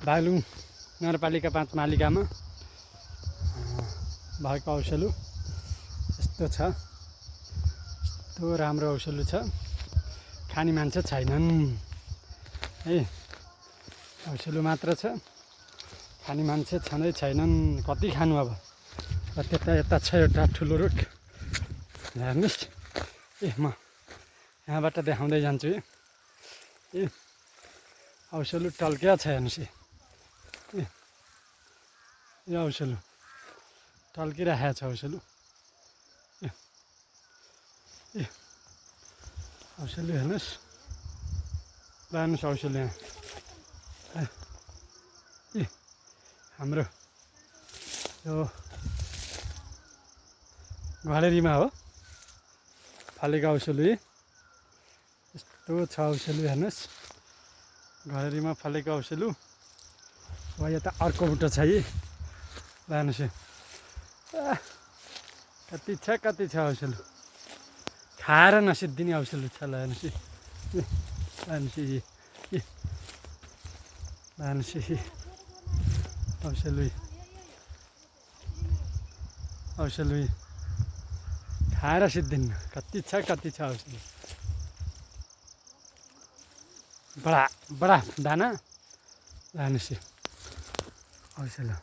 बागलुङ नगरपालिका 5 मालिकामा भएको औषलु यस्तो छ। यस्तो राम्रो औषलु छ, खाने मान्छे छैनन् है। औषलु मात्र छ, खाने मान्छे छँदै छैनन्। कति खानु अब। र यता छ एउटा ठुलो रुख, हेर्नुहोस्। म यहाँबाट देखाउँदै जान्छु। औषलु टल्किया छ, हेर्नुहोस्। यो औषलु टल्किरहेको छ। औषलु औषलु हेर्नुहोस्, लानुहोस् औषलु यहाँ। हाम्रो यो घडेरीमा हो फलेको औषलु। यस्तो छ औषलु, हेर्नुहोस्। घडेरीमा फलेको औषलु। अब यता अर्को बुट्टो छ यी, लानुहोस्। कति छ औषलु, खाएर नसिद्धिने औषलु छ। लानुहोस्, औषलु खाएर सिद्धिन्न। कति छ औषलु। बडा दाना, लानुहोस् औषलु।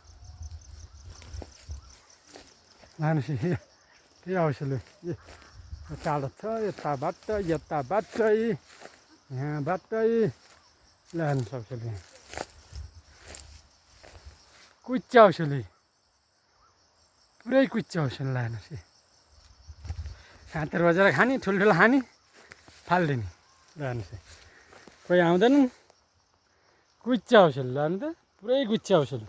लानुहोस्, त्यही औषलु। टाढो छ, यताबाट यहाँबाट लानुहोस् औषलु। कुच्च औषलु, पुरै कुच्च औषलु। लानुहोस्, हातेर बजेर खाने, ठुल्ठुलो खाने, फालिदिने। लानुहोस्, कोही आउँदैनन्। कुच्च औषलु लानु त, पुरै कुच्च औषलु।